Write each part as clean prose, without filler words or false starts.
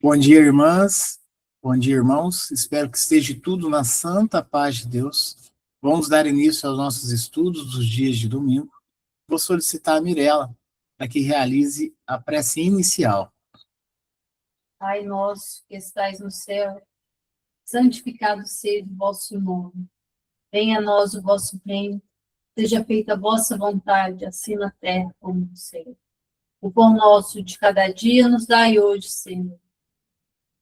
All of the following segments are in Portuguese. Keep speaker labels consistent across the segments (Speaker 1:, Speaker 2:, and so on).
Speaker 1: Bom dia, irmãs. Bom dia, irmãos. Espero que esteja tudo na santa paz de Deus. Vamos dar início aos nossos estudos dos dias de domingo. Vou solicitar a Mirela para que realize a prece inicial.
Speaker 2: Pai nosso que estais no céu, santificado seja o vosso nome. Venha a nós o vosso reino, seja feita a vossa vontade, assim na terra como no céu. O pão nosso de cada dia nos dai hoje, Senhor.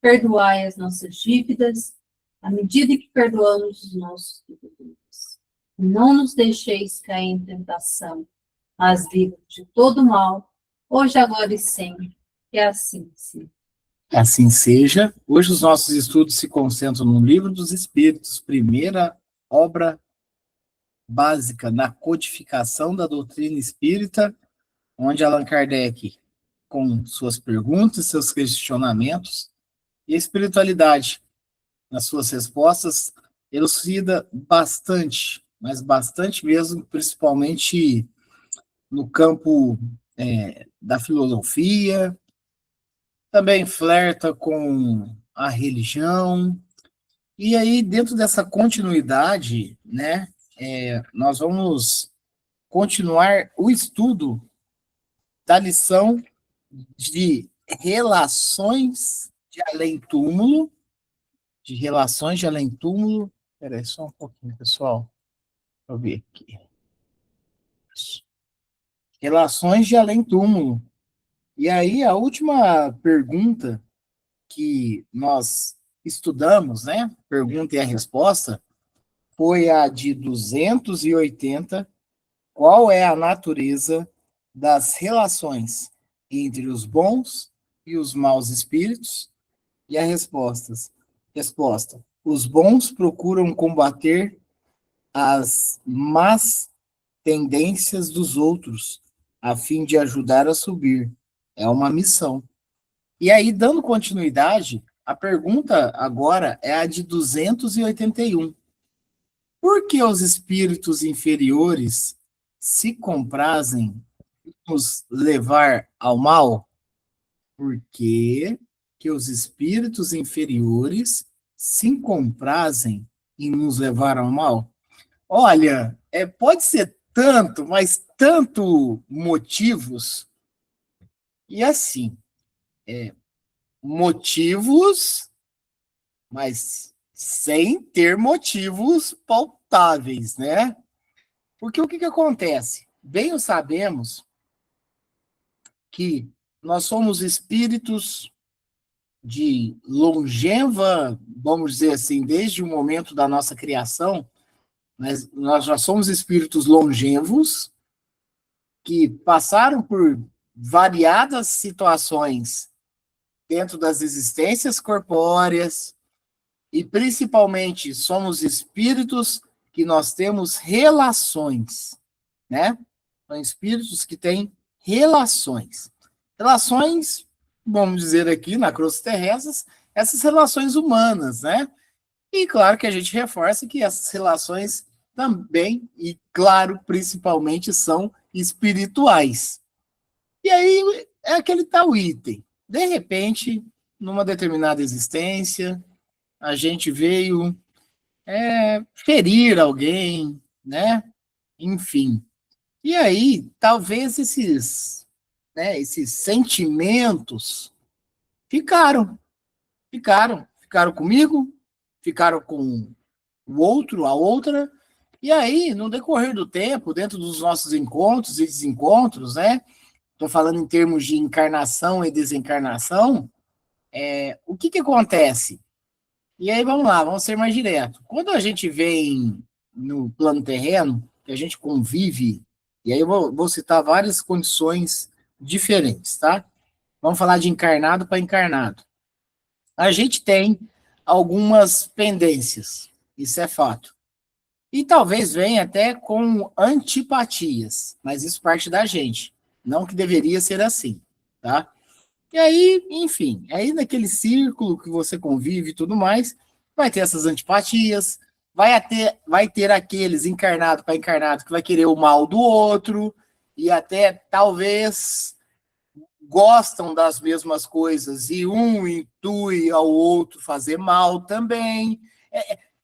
Speaker 2: Perdoai as nossas dívidas, à medida que perdoamos os nossos devedores. Não nos deixeis cair em tentação, mas livre de todo mal, hoje, agora e sempre. Que assim seja.
Speaker 1: Assim seja. Hoje os nossos estudos se concentram no Livro dos Espíritos, primeira obra básica na codificação da doutrina espírita, onde Allan Kardec, com suas perguntas, seus questionamentos, e a espiritualidade, nas suas respostas, elucida bastante, mas bastante mesmo, principalmente no campo da filosofia, também flerta com a religião, e aí dentro dessa continuidade, né, nós vamos continuar o estudo da lição de relações de além-túmulo, Espera aí só um pouquinho, pessoal. Deixa eu ver aqui. Relações de além-túmulo. E aí, a última pergunta que nós estudamos, né? Pergunta e a resposta, foi a de 280. Qual é a natureza das relações entre os bons e os maus espíritos? E a resposta: os bons procuram combater as más tendências dos outros, a fim de ajudar a subir. É uma missão. E aí, dando continuidade, a pergunta agora é a de 281. Por que os espíritos inferiores se comprazem em nos levar ao mal? Por que os espíritos inferiores se comprazem em nos levar ao mal? Olha, pode ser tanto, mas tanto motivos, e assim, motivos, mas sem ter motivos pautáveis, né? Porque o que acontece? Bem o sabemos que nós somos espíritos de longeva, vamos dizer assim, desde o momento da nossa criação, mas nós já somos espíritos longevos que passaram por variadas situações dentro das existências corpóreas e principalmente somos espíritos que nós temos relações, né? São espíritos que têm relações. Relações, vamos dizer aqui, na cruz terrestres, essas relações humanas, né? E claro que a gente reforça que essas relações também, e claro, principalmente, são espirituais. E aí é aquele tal item. De repente, numa determinada existência, a gente veio ferir alguém, né? Enfim. E aí, talvez esses sentimentos ficaram comigo, ficaram com o outro, a outra, e aí, no decorrer do tempo, dentro dos nossos encontros e desencontros, né? Estou falando em termos de encarnação e desencarnação, o que acontece? E aí, vamos lá, vamos ser mais direto. Quando a gente vem no plano terreno, que a gente convive, e aí eu vou citar várias condições diferentes, tá? Vamos falar de encarnado para encarnado. A gente tem algumas pendências, isso é fato. E talvez venha até com antipatias, mas isso parte da gente. Não que deveria ser assim, tá? E aí, enfim, aí naquele círculo que você convive e tudo mais, vai ter essas antipatias, vai ter aqueles encarnado para encarnado que vai querer o mal do outro, e até talvez gostam das mesmas coisas e um intui ao outro fazer mal também.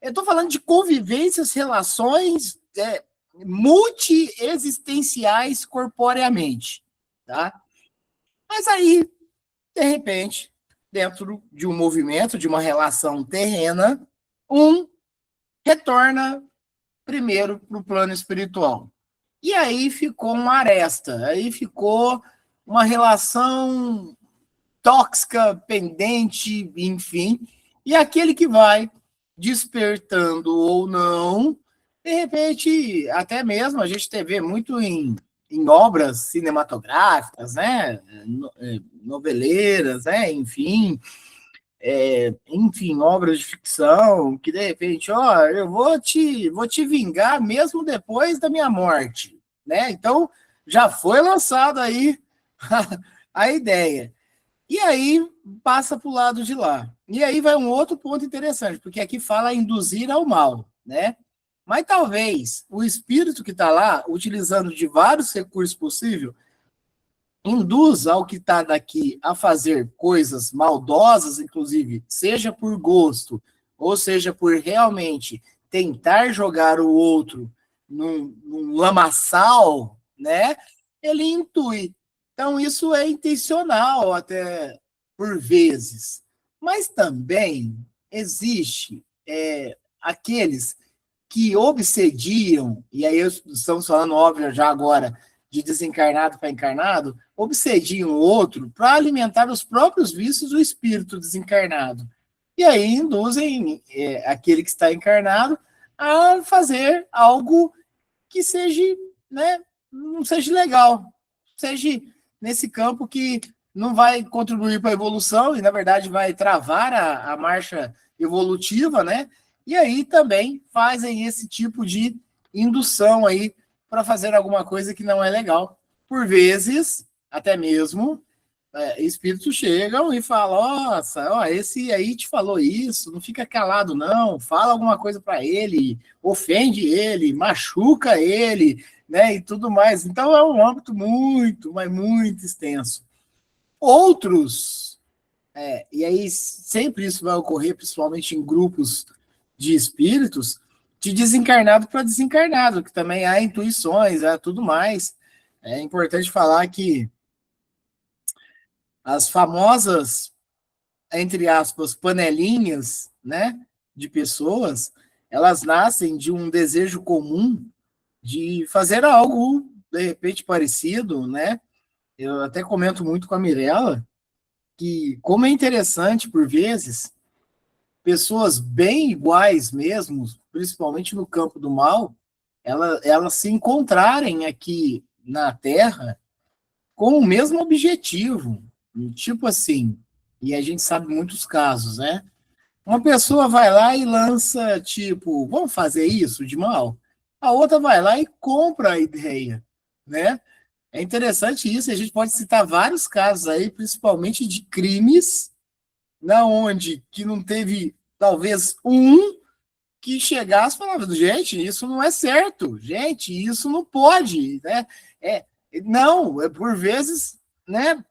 Speaker 1: Eu estou falando de convivências, relações multiexistenciais corporeamente, tá? Mas aí, de repente, dentro de um movimento, de uma relação terrena, um retorna primeiro para o plano espiritual. E aí ficou uma aresta, aí ficou uma relação tóxica, pendente, enfim. E aquele que vai despertando ou não, de repente, até mesmo a gente vê muito em obras cinematográficas, né? Noveleiras, né? Enfim, obras de ficção, que de repente, ó, eu vou te vingar mesmo depois da minha morte, né? Então, já foi lançado aí a ideia. E aí passa para o lado de lá. E aí vai um outro ponto interessante, porque aqui fala induzir ao mal, né? Mas talvez o espírito que está lá, utilizando de vários recursos possíveis, induz ao que está daqui a fazer coisas maldosas, inclusive, seja por gosto, ou seja por realmente tentar jogar o outro num lamaçal, né? Ele intui. Então, isso é intencional até por vezes. Mas também existe aqueles que obsediam, e aí estamos falando, óbvio, já agora, de desencarnado para encarnado, obsediam o outro para alimentar os próprios vícios do espírito desencarnado. E aí induzem aquele que está encarnado a fazer algo que seja, né, não seja legal, seja nesse campo que não vai contribuir para a evolução e, na verdade, vai travar a marcha evolutiva, né? E aí também fazem esse tipo de indução aí para fazer alguma coisa que não é legal. Por vezes, até mesmo, espíritos chegam e falam, nossa, ó, esse aí te falou isso, não fica calado não, fala alguma coisa para ele, ofende ele, machuca ele, né, e tudo mais. Então é um âmbito muito, mas muito extenso. Outros, e aí sempre isso vai ocorrer, principalmente em grupos de espíritos, de desencarnado para desencarnado, que também há intuições, há tudo mais. É importante falar que as famosas, entre aspas, panelinhas, né, de pessoas, elas nascem de um desejo comum de fazer algo, de repente, parecido, né? Eu até comento muito com a Mirella que, como é interessante, por vezes, pessoas bem iguais mesmo, principalmente no campo do mal, elas se encontrarem aqui na Terra com o mesmo objetivo. Tipo assim, e a gente sabe muitos casos, né? Uma pessoa vai lá e lança, tipo, vamos fazer isso de mal? A outra vai lá e compra a ideia, né? É interessante isso, a gente pode citar vários casos aí, principalmente de crimes, na onde que não teve, talvez, um que chegasse e falava, gente, isso não é certo, gente, isso não pode, né? Não, por vezes, né,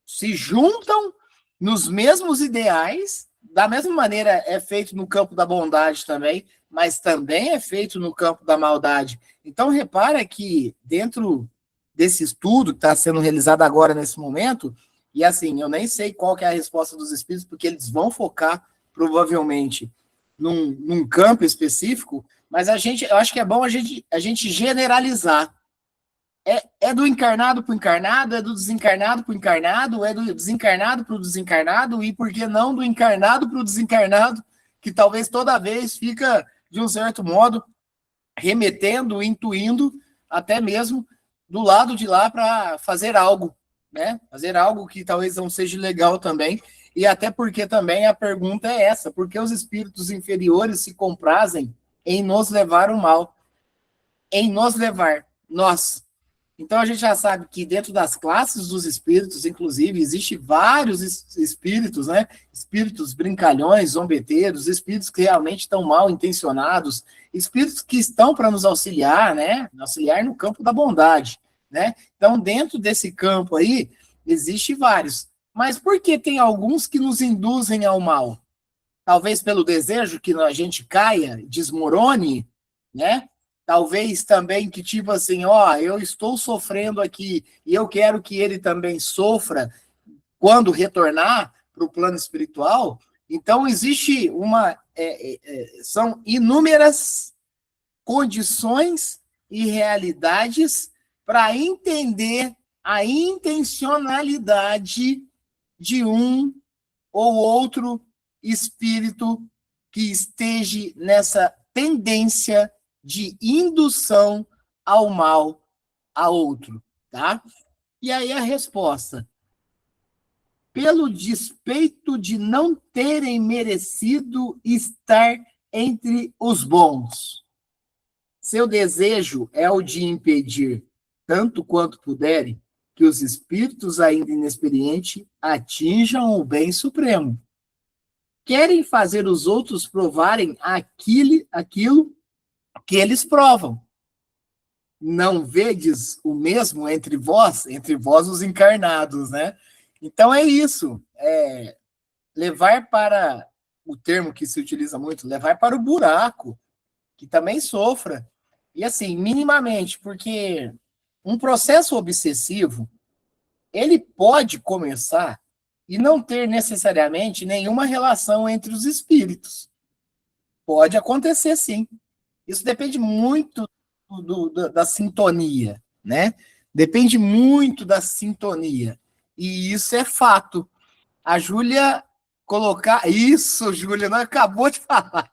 Speaker 1: se juntam nos mesmos ideais, da mesma maneira é feito no campo da bondade também, mas também é feito no campo da maldade. Então, repara que dentro desse estudo que está sendo realizado agora nesse momento, e assim, eu nem sei qual que é a resposta dos espíritos, porque eles vão focar provavelmente num campo específico, mas eu acho que é bom a gente generalizar. É do encarnado para o encarnado, é do desencarnado para o encarnado, é do desencarnado para o desencarnado, e por que não do encarnado para o desencarnado, que talvez toda vez fica, de um certo modo, remetendo, intuindo, até mesmo do lado de lá para fazer algo, né? Fazer algo que talvez não seja legal também, e até porque também a pergunta é essa, por que os espíritos inferiores se comprazem em nos levar o mal? Em nos levar, nós. Então a gente já sabe que dentro das classes dos espíritos, inclusive, existe vários espíritos, né? Espíritos brincalhões, zombeteiros, espíritos que realmente estão mal intencionados, espíritos que estão para nos auxiliar, né? Auxiliar no campo da bondade, né? Então, dentro desse campo aí, Existem vários. Mas por que tem alguns que nos induzem ao mal? Talvez pelo desejo que a gente caia, desmorone, né? Talvez também que tipo assim, ó, eu estou sofrendo aqui e eu quero que ele também sofra quando retornar para o plano espiritual. Então existe são inúmeras condições e realidades para entender a intencionalidade de um ou outro espírito que esteja nessa tendência de indução ao mal a outro, tá? E aí a resposta: pelo despeito de não terem merecido estar entre os bons. Seu desejo é o de impedir, tanto quanto puderem, que os espíritos ainda inexperientes atinjam o bem supremo. Querem fazer os outros provarem aquilo que eles provam. Não vedes o mesmo entre vós os encarnados, né? Então é isso, levar para, o termo que se utiliza muito, levar para o buraco, que também sofra. E assim, minimamente, porque um processo obsessivo, ele pode começar e não ter necessariamente nenhuma relação entre os espíritos. Pode acontecer, sim. Isso depende muito da sintonia, né? Depende muito da sintonia. E isso é fato. A Júlia colocar... Isso, Júlia, não acabou de falar.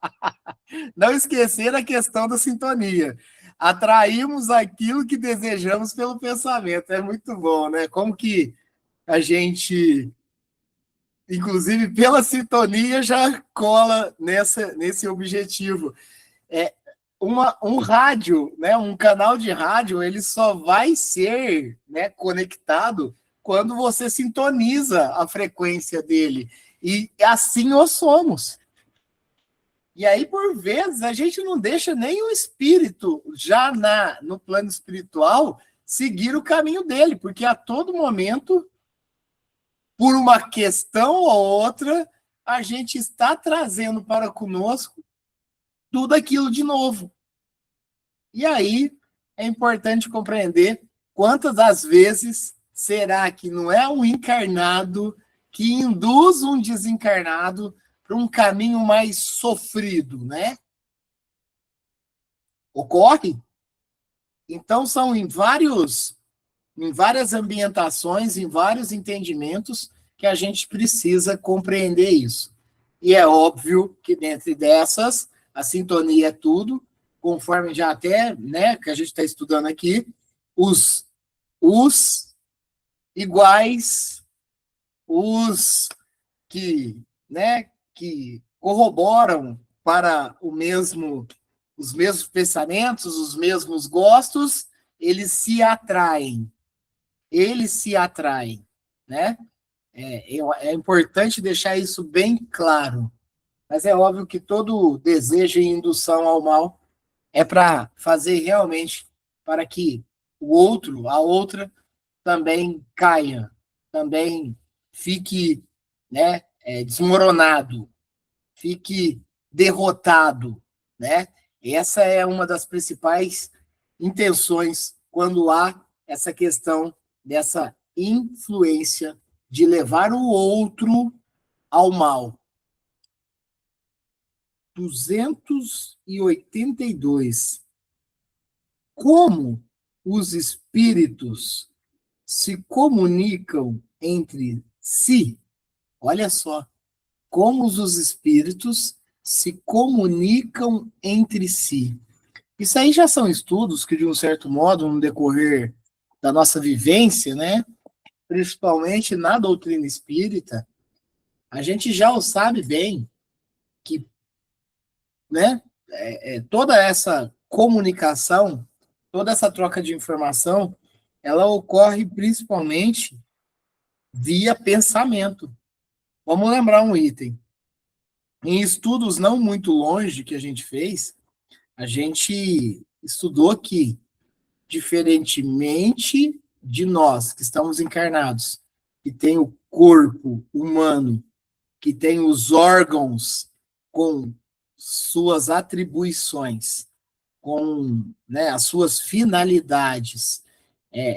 Speaker 1: Não esquecer a questão da sintonia. Atraímos aquilo que desejamos pelo pensamento. É muito bom, né? Como que a gente, inclusive pela sintonia, já cola nesse objetivo. É, um rádio, né, um canal de rádio, ele só vai ser, né, conectado quando você sintoniza a frequência dele. E assim o somos. E aí, por vezes, a gente não deixa nem o espírito, já no plano espiritual, seguir o caminho dele, porque a todo momento, por uma questão ou outra, a gente está trazendo para conosco tudo aquilo de novo. E aí é importante compreender quantas das vezes será que não é um encarnado que induz um desencarnado para um caminho mais sofrido, né? Ocorre. Então são em várias ambientações, em vários entendimentos que a gente precisa compreender isso. E é óbvio que dentro dessas, a sintonia é tudo, conforme já até, né, que a gente está estudando aqui, os iguais, os que, né, que corroboram para os mesmos pensamentos, os mesmos gostos, eles se atraem, né? É importante deixar isso bem claro, mas é óbvio que todo desejo e indução ao mal é para fazer realmente para que o outro, a outra, também caia, também fique, né, desmoronado, fique derrotado, né? Essa é uma das principais intenções quando há essa questão dessa influência de levar o outro ao mal. 282. Como os espíritos se comunicam entre si? Olha só, como os espíritos se comunicam entre si. Isso aí já são estudos que, de um certo modo, no decorrer da nossa vivência, né, principalmente na doutrina espírita, a gente já o sabe bem, que, né, toda essa comunicação, toda essa troca de informação, ela ocorre principalmente via pensamento. Vamos lembrar um item. Em estudos não muito longe que a gente fez, a gente estudou que, diferentemente de nós que estamos encarnados, que tem o corpo humano, que tem os órgãos com suas atribuições, com, né, as suas finalidades.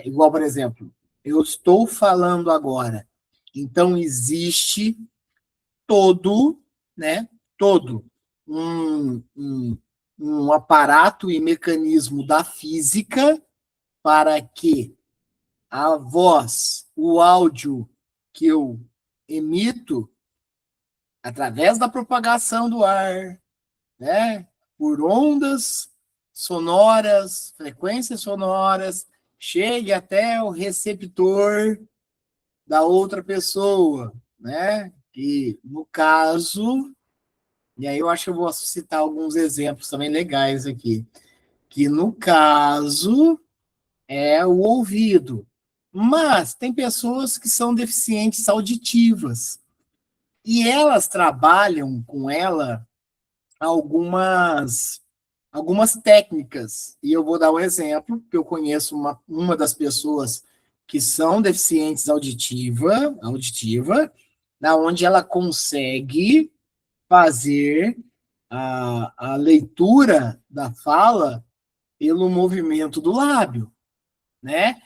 Speaker 1: Igual, por exemplo, eu estou falando agora, então existe todo, né, todo um aparato e mecanismo da física para que a voz, o áudio que eu emito através da propagação do ar, né, por ondas sonoras, frequências sonoras, chegue até o receptor da outra pessoa, né? E no caso, e aí eu acho que eu vou citar alguns exemplos também legais aqui, que no caso é o ouvido. Mas tem pessoas que são deficientes auditivas e elas trabalham com ela algumas técnicas. E eu vou dar um exemplo, que eu conheço uma das pessoas que são deficientes auditiva, na onde ela consegue fazer a leitura da fala pelo movimento do lábio, né?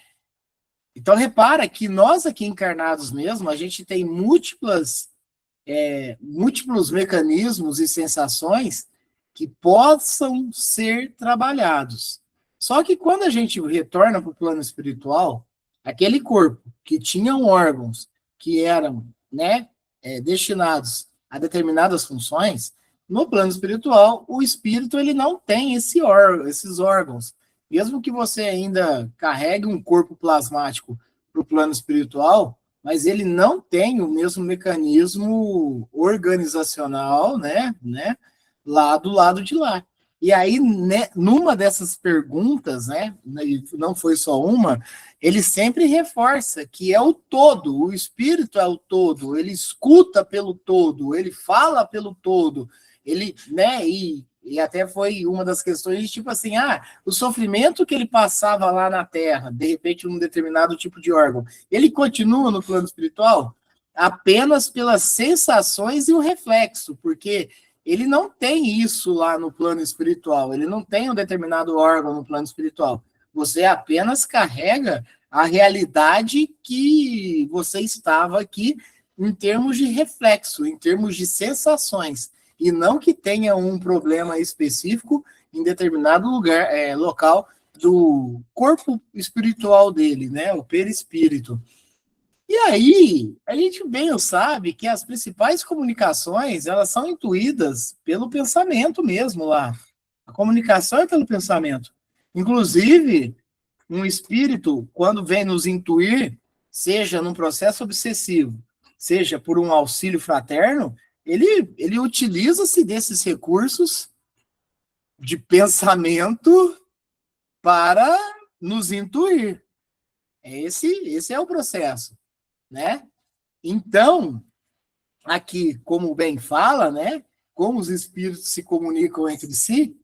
Speaker 1: Então, repara que nós aqui encarnados mesmo, a gente tem múltiplos mecanismos e sensações que possam ser trabalhados. Só que quando a gente retorna para o plano espiritual, aquele corpo que tinham órgãos que eram, né, destinados a determinadas funções, no plano espiritual, o espírito ele não tem esses órgãos. Mesmo que você ainda carregue um corpo plasmático para o plano espiritual, mas ele não tem o mesmo mecanismo organizacional, né, lá do lado de lá. E aí, né, numa dessas perguntas, né, não foi só uma, ele sempre reforça que é o todo, o espírito é o todo, ele escuta pelo todo, ele fala pelo todo, ele, né, e até foi uma das questões, tipo assim, o sofrimento que ele passava lá na Terra, de repente, num determinado tipo de órgão, ele continua no plano espiritual apenas pelas sensações e o reflexo, porque ele não tem isso lá no plano espiritual, ele não tem um determinado órgão no plano espiritual. Você apenas carrega a realidade que você estava aqui em termos de reflexo, em termos de sensações, e não que tenha um problema específico em determinado local do corpo espiritual dele, né, o perispírito. E aí, a gente bem sabe que as principais comunicações, elas são intuídas pelo pensamento mesmo lá. A comunicação é pelo pensamento. Inclusive, um espírito, quando vem nos intuir, seja num processo obsessivo, seja por um auxílio fraterno, ele utiliza-se desses recursos de pensamento para nos intuir. Esse é o processo, né? Então, aqui, como bem fala, né? Como os espíritos se comunicam entre si,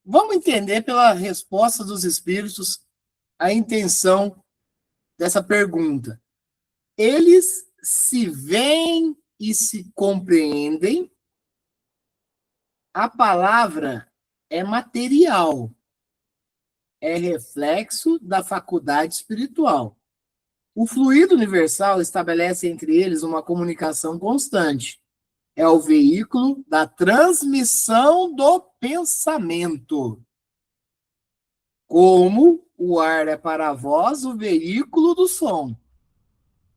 Speaker 1: vamos entender pela resposta dos espíritos a intenção dessa pergunta. Eles se veem e se compreendem. A palavra é material, é reflexo da faculdade espiritual. O fluido universal estabelece entre eles uma comunicação constante. É o veículo da transmissão do pensamento. Como o ar é para a voz o veículo do som.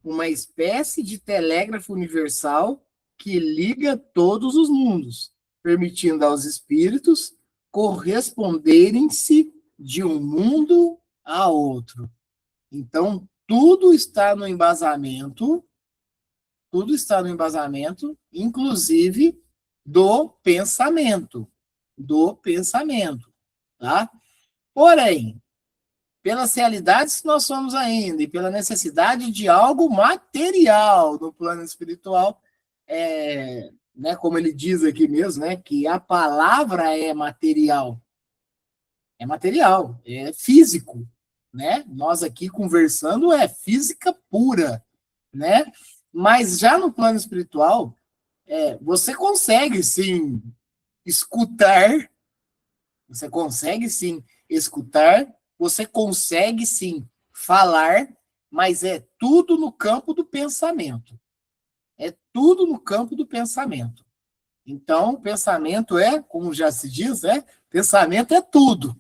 Speaker 1: Uma espécie de telégrafo universal que liga todos os mundos, permitindo aos espíritos corresponderem-se de um mundo a outro. Então, tudo está no embasamento, inclusive do pensamento, tá? Porém, pelas realidades que nós somos ainda e pela necessidade de algo material no plano espiritual, né, como ele diz aqui mesmo, né, que a palavra é material, é físico, né? Nós aqui conversando é física pura, né? Mas já no plano espiritual, você consegue sim escutar, você consegue sim escutar, você consegue sim falar, mas é tudo no campo do pensamento. É tudo no campo do pensamento. Então, pensamento como já se diz, pensamento é tudo,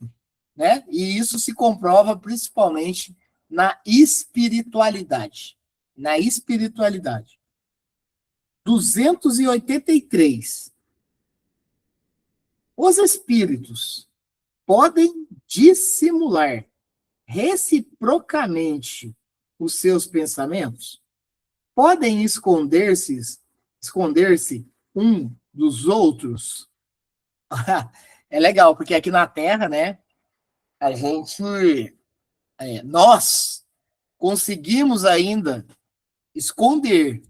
Speaker 1: né? E isso se comprova principalmente na espiritualidade. Na espiritualidade. 283. Os espíritos podem dissimular reciprocamente os seus pensamentos? Podem esconder-se um dos outros? É legal, porque aqui na Terra, né, a gente, nós conseguimos ainda esconder.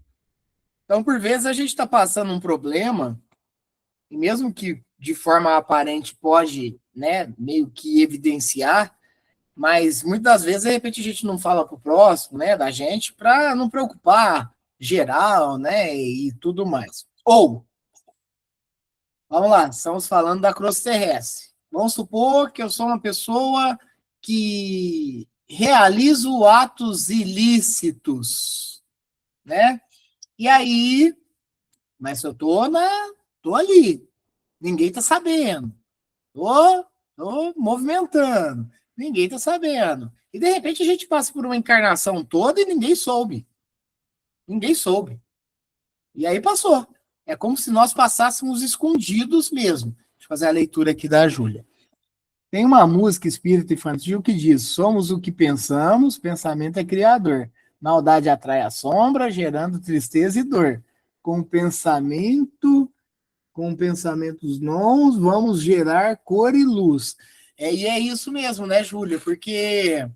Speaker 1: Então, por vezes, a gente está passando um problema, e mesmo que de forma aparente pode, né, meio que evidenciar, mas muitas das vezes, de repente, a gente não fala para o próximo, né, da gente, para não preocupar geral, né, e tudo mais. Ou, vamos lá, estamos falando da crosta terrestre. Vamos supor que eu sou uma pessoa que realizo atos ilícitos, né? E aí, mas eu tô ali, ninguém tá sabendo. Tô movimentando, ninguém tá sabendo. E de repente a gente passa por uma encarnação toda e ninguém soube. Ninguém soube. E aí passou. É como se nós passássemos escondidos mesmo. Deixa eu fazer a leitura aqui da Júlia. Tem uma música espírita infantil que diz: somos o que pensamos, pensamento é criador. Maldade atrai a sombra, gerando tristeza e dor. Com pensamento, com pensamentos nós vamos gerar cor e luz. E é isso mesmo, né, Júlia? Porque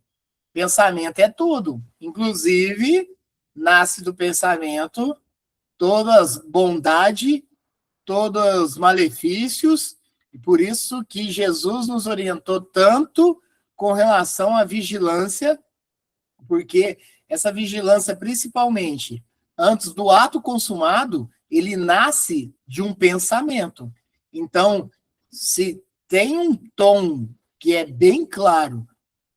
Speaker 1: pensamento é tudo. Inclusive, nasce do pensamento todas bondade, todos malefícios, e por isso que Jesus nos orientou tanto com relação à vigilância, porque essa vigilância, principalmente antes do ato consumado, ele nasce de um pensamento. Então, se tem um tom que é bem claro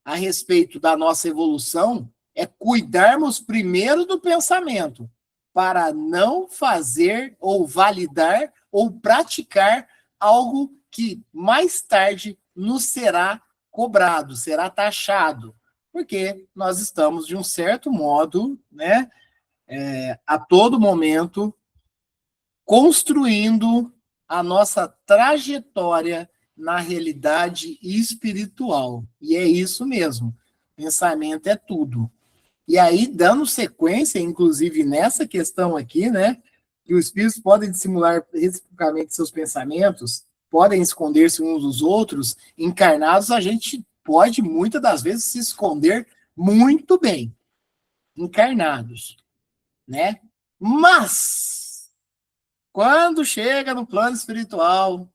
Speaker 1: a respeito da nossa evolução, é cuidarmos primeiro do pensamento, para não fazer ou validar ou praticar algo que mais tarde nos será cobrado, será taxado, porque nós estamos, de um certo modo, né, a todo momento, construindo a nossa trajetória na realidade espiritual. E é isso mesmo. Pensamento é tudo. E aí, dando sequência, inclusive nessa questão aqui, né, que os espíritos podem dissimular reciprocamente seus pensamentos, podem esconder-se uns dos outros, encarnados, a gente pode, muitas das vezes, se esconder muito bem, encarnados, né? Mas, quando chega no plano espiritual,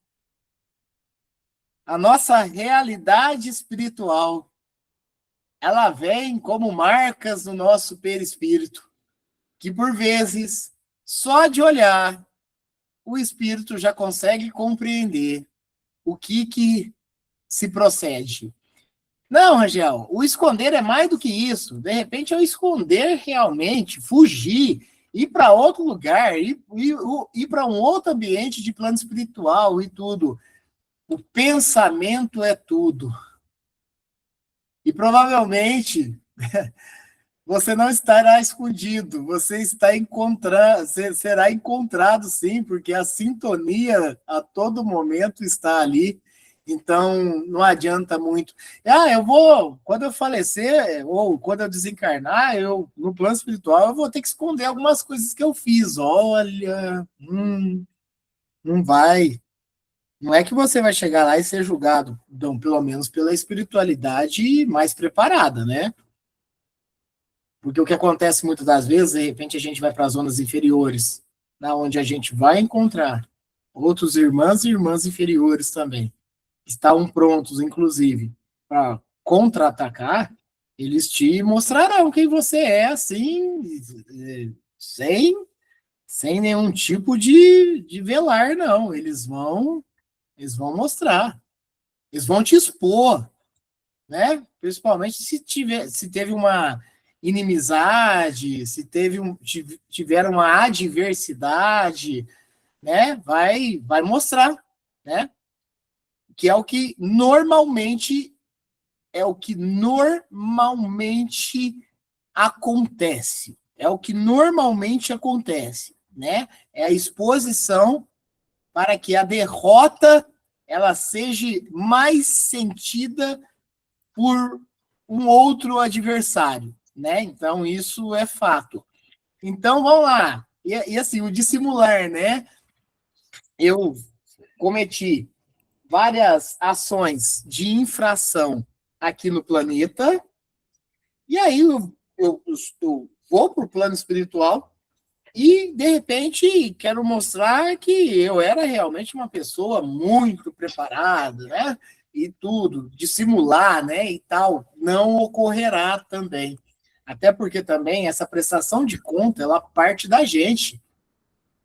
Speaker 1: a nossa realidade espiritual, ela vem como marcas no nosso perispírito, que por vezes, só de olhar, o espírito já consegue compreender o que se procede. Não, Rangel, o esconder é mais do que isso. De repente, é o esconder realmente, fugir, ir para outro lugar, ir para um outro ambiente de plano espiritual e tudo. O pensamento é tudo. E provavelmente você não estará escondido, você está encontrando, será encontrado sim, porque a sintonia a todo momento está ali. Então não adianta muito. Eu vou, quando eu falecer ou quando eu desencarnar, eu no plano espiritual eu vou ter que esconder algumas coisas que eu fiz. Olha, não vai. Não é que você vai chegar lá e ser julgado, então, pelo menos pela espiritualidade mais preparada, né? Porque o que acontece muitas das vezes, de repente a gente vai para as zonas inferiores, na onde a gente vai encontrar outros irmãs e irmãs inferiores também, que estavam prontos, inclusive, para contra-atacar, Eles te mostrarão quem você é, assim, sem nenhum tipo de velar, não. Eles vão mostrar. Eles vão te expor, né? Principalmente se teve uma inimizade, se tiver uma adversidade, né? Vai mostrar, né? Que é o que normalmente acontece. É o que normalmente acontece, né? É a exposição para que a derrota ela seja mais sentida por um outro adversário, né? Então, isso é fato. Então, vamos lá. E assim, o dissimular, né? Eu cometi várias ações de infração aqui no planeta, e aí eu vou para o plano espiritual e, de repente, quero mostrar que eu era realmente uma pessoa muito preparada, né? E tudo, dissimular, né? E tal, não ocorrerá também. Até porque também essa prestação de conta, ela parte da gente.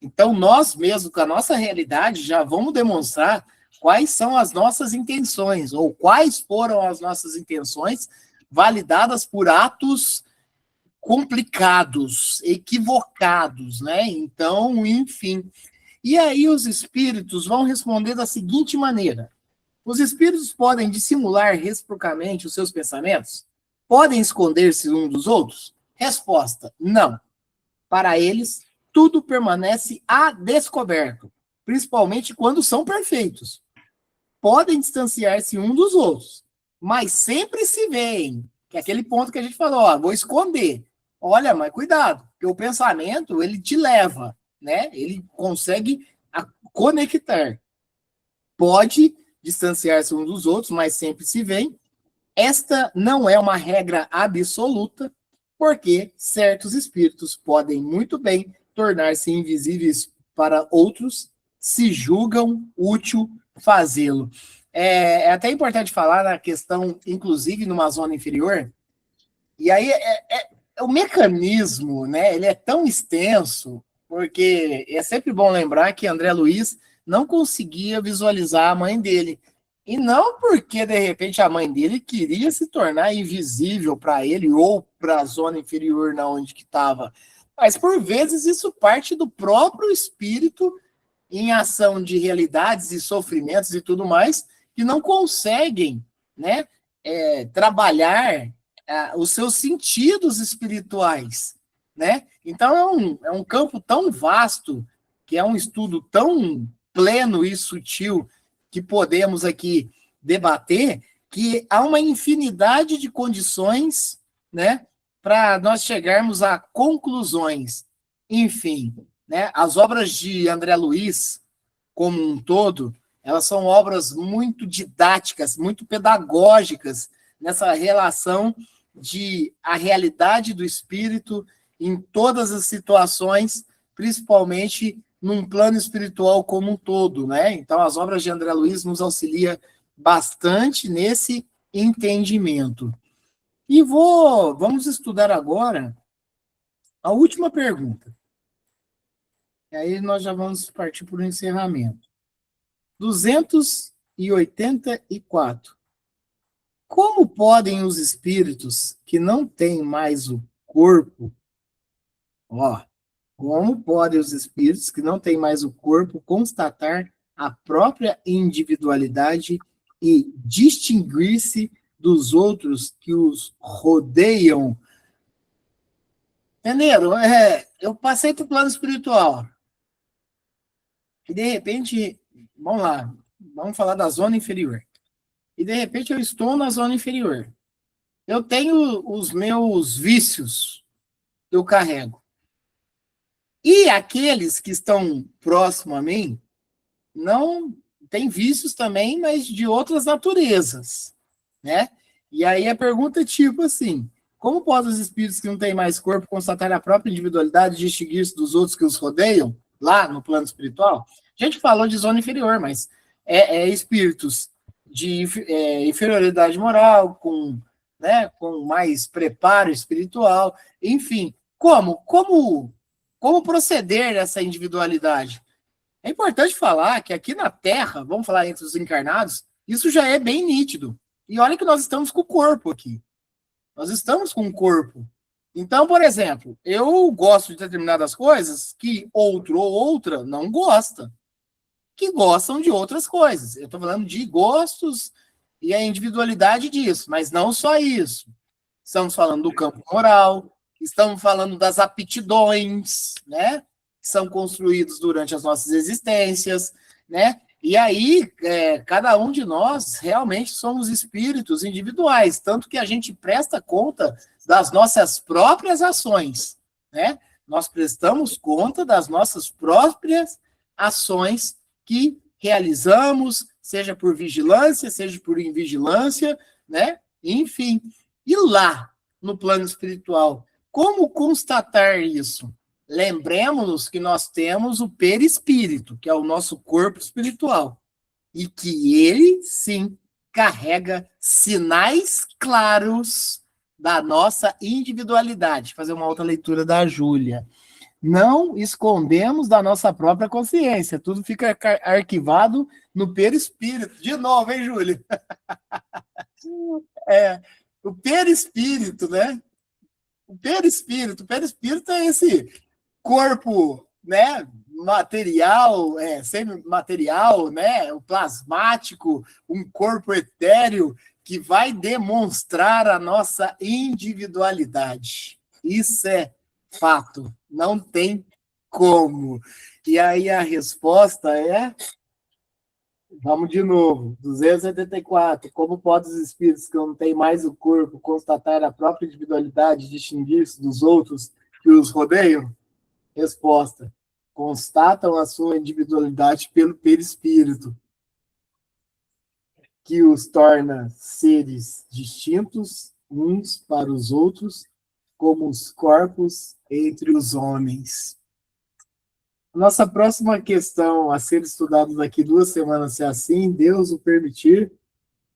Speaker 1: Então, nós mesmos, com a nossa realidade, já vamos demonstrar quais são as nossas intenções, ou quais foram as nossas intenções validadas por atos complicados, equivocados, né? Então, enfim. E aí os espíritos vão responder da seguinte maneira: os espíritos podem dissimular reciprocamente os seus pensamentos? Podem esconder-se um dos outros? Resposta: não. Para eles, tudo permanece a descoberto, principalmente quando são perfeitos. Podem distanciar-se um dos outros, mas sempre se veem, que é aquele ponto que a gente falou, ó, vou esconder. Olha, mas cuidado, porque o pensamento, ele te leva, né? Ele consegue conectar. Pode distanciar-se um dos outros, mas sempre se veem. Esta não é uma regra absoluta, porque certos espíritos podem muito bem tornar-se invisíveis para outros, se julgam útil fazê-lo. É até importante falar na questão, inclusive numa zona inferior, e aí o mecanismo, né, ele é tão extenso, porque é sempre bom lembrar que André Luiz não conseguia visualizar a mãe dele. E não porque, de repente, a mãe dele queria se tornar invisível para ele ou para a zona inferior na onde que estava. Mas, por vezes, isso parte do próprio espírito em ação de realidades e sofrimentos e tudo mais, que não conseguem, né, trabalhar os seus sentidos espirituais, né? Então é um campo tão vasto, que é um estudo tão pleno e sutil que podemos aqui debater, que há uma infinidade de condições, né, para nós chegarmos a conclusões. Enfim, né, as obras de André Luiz, como um todo, elas são obras muito didáticas, muito pedagógicas nessa relação de a realidade do espírito em todas as situações, principalmente num plano espiritual como um todo, né? Então, as obras de André Luiz nos auxiliam bastante nesse entendimento. E vamos estudar agora a última pergunta. E aí nós já vamos partir para o encerramento. 284. Como podem os espíritos que não têm mais o corpo, como podem os espíritos que não têm mais o corpo constatar a própria individualidade e distinguir-se dos outros que os rodeiam? Entenderam? Eu passei para o plano espiritual. E de repente, vamos lá, vamos falar da zona inferior. E de repente eu estou na zona inferior. Eu tenho os meus vícios que eu carrego. E aqueles que estão próximo a mim não têm vícios também, mas de outras naturezas, né? E aí a pergunta é tipo assim: como podem os espíritos que não têm mais corpo constatar a própria individualidade e distinguir-se dos outros que os rodeiam, lá no plano espiritual? A gente falou de zona inferior, mas é espíritos de inferioridade moral, com né, com mais preparo espiritual, enfim. Como proceder nessa individualidade? É importante falar que aqui na Terra, vamos falar entre os encarnados, isso já é bem nítido. E olha que nós estamos com o corpo aqui. Nós estamos com o corpo. Então, por exemplo, eu gosto de determinadas coisas que outro ou outra não gosta, que gostam de outras coisas. Eu estou falando de gostos e a individualidade disso, mas não só isso. Estamos falando do campo moral, estamos falando das aptidões, né? Que são construídos durante as nossas existências, né? E aí, cada um de nós realmente somos espíritos individuais, tanto que a gente presta conta das nossas próprias ações, né? Nós prestamos conta das nossas próprias ações que realizamos, seja por vigilância, seja por invigilância, né? Enfim. E lá, no plano espiritual, como constatar isso? Lembremos-nos que nós temos o perispírito, que é o nosso corpo espiritual, e que ele, sim, carrega sinais claros da nossa individualidade. Vou fazer uma outra leitura da Júlia. Não escondemos da nossa própria consciência, tudo fica arquivado no perispírito. De novo, hein, Júlia? O perispírito, né? O perispírito é esse corpo, né, material, semimaterial, né, o plasmático, um corpo etéreo que vai demonstrar a nossa individualidade. Isso é fato, não tem como. E aí a resposta é, vamos de novo, 274. Como podem os espíritos que não têm mais o corpo constatar a própria individualidade, distinguir-se dos outros que os rodeiam? Resposta: constatam a sua individualidade pelo perispírito, que os torna seres distintos uns para os outros, como os corpos entre os homens. Nossa próxima questão a ser estudada daqui 2 semanas, se assim Deus o permitir,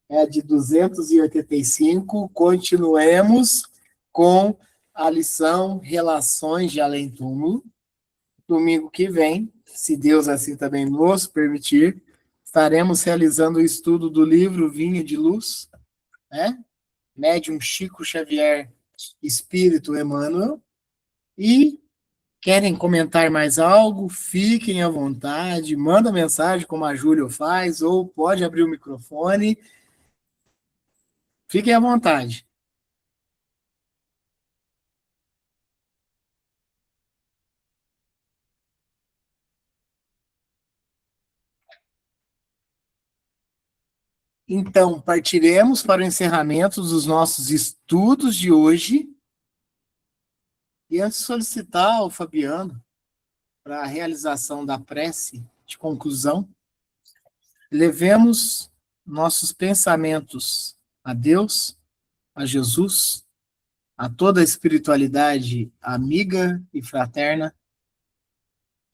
Speaker 1: é a de 285. Continuemos com a lição Relações de Além-Túmulo. Domingo que vem, se Deus assim também nos permitir, estaremos realizando o estudo do livro Vinha de Luz, né? Médium Chico Xavier, Espírito Emmanuel. E querem comentar mais algo? Fiquem à vontade, manda mensagem como a Júlia faz, ou pode abrir o microfone. Fiquem à vontade. Então, partiremos para o encerramento dos nossos estudos de hoje. E antes de solicitar ao Fabiano para a realização da prece de conclusão, levemos nossos pensamentos a Deus, a Jesus, a toda a espiritualidade amiga e fraterna,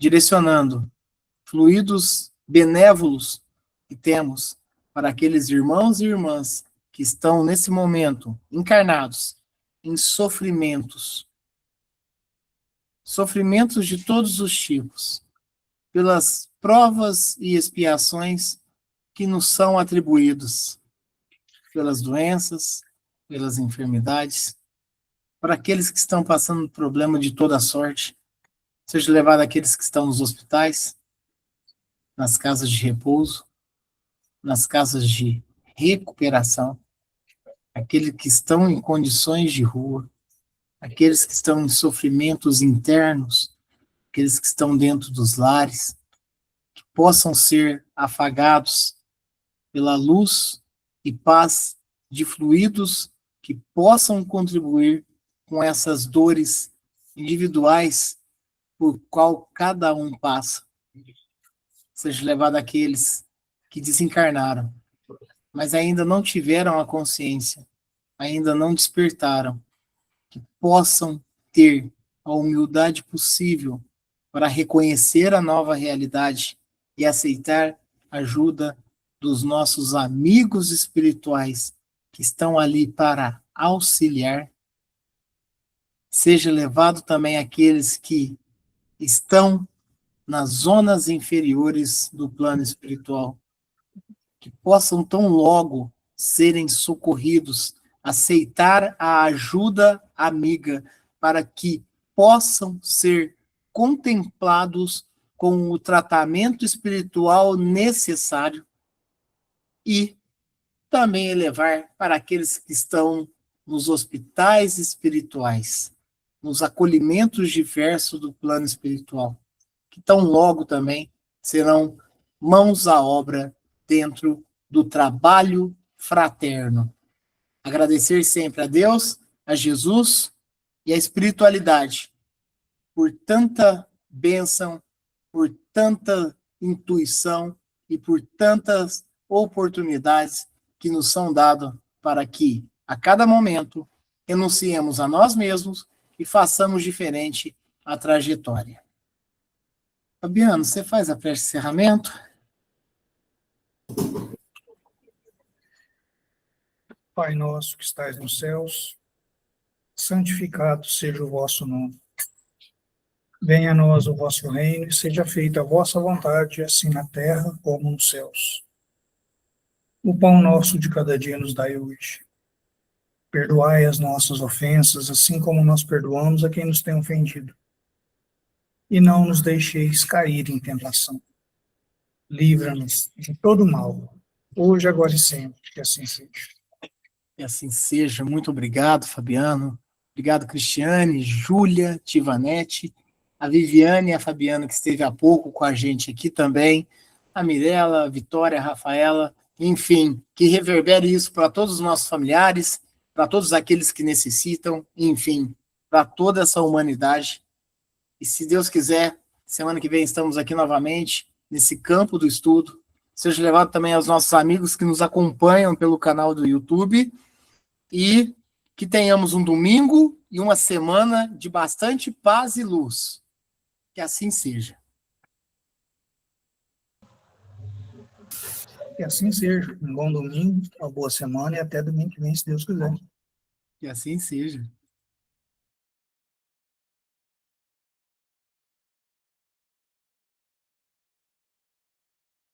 Speaker 1: direcionando fluidos benévolos que temos para aqueles irmãos e irmãs que estão nesse momento encarnados em sofrimentos de todos os tipos, pelas provas e expiações que nos são atribuídos, pelas doenças, pelas enfermidades, para aqueles que estão passando problema de toda sorte, seja levado àqueles que estão nos hospitais, nas casas de repouso, nas casas de recuperação, aqueles que estão em condições de rua, aqueles que estão em sofrimentos internos, aqueles que estão dentro dos lares, que possam ser afagados pela luz e paz de fluidos que possam contribuir com essas dores individuais por qual cada um passa. Seja levado àqueles que desencarnaram, mas ainda não tiveram a consciência, ainda não despertaram, que possam ter a humildade possível para reconhecer a nova realidade e aceitar a ajuda dos nossos amigos espirituais que estão ali para auxiliar. Seja levado também aqueles que estão nas zonas inferiores do plano espiritual, que possam tão logo serem socorridos, aceitar a ajuda amiga, para que possam ser contemplados com o tratamento espiritual necessário e também elevar para aqueles que estão nos hospitais espirituais, nos acolhimentos diversos do plano espiritual, que tão logo também serão mãos à obra dentro do trabalho fraterno. Agradecer sempre a Deus, a Jesus e a espiritualidade por tanta bênção, por tanta intuição e por tantas oportunidades que nos são dadas para que, a cada momento, renunciemos a nós mesmos e façamos diferente a trajetória. Fabiano, você faz a prece de encerramento?
Speaker 3: Pai nosso que estais nos céus, santificado seja o vosso nome. Venha a nós o vosso reino e seja feita a vossa vontade, assim na terra como nos céus. O pão nosso de cada dia nos dai hoje. Perdoai as nossas ofensas, assim como nós perdoamos a quem nos tem ofendido. E não nos deixeis cair em tentação. Livra-nos de todo mal, hoje, agora e sempre, que assim seja.
Speaker 1: Que assim seja. Muito obrigado, Fabiano. Obrigado, Cristiane, Júlia, Tivanete, a Viviane e a Fabiana, que esteve há pouco com a gente aqui também, a Mirella, a Vitória, a Rafaela, enfim, que reverbere isso para todos os nossos familiares, para todos aqueles que necessitam, enfim, para toda essa humanidade. E se Deus quiser, semana que vem estamos aqui novamente, nesse campo do estudo. Seja levado também aos nossos amigos que nos acompanham pelo canal do YouTube e que tenhamos um domingo e uma semana de bastante paz e luz. Que assim seja.
Speaker 3: Que assim seja. Um bom domingo, uma boa semana e até domingo que vem, se Deus quiser.
Speaker 1: Que assim seja.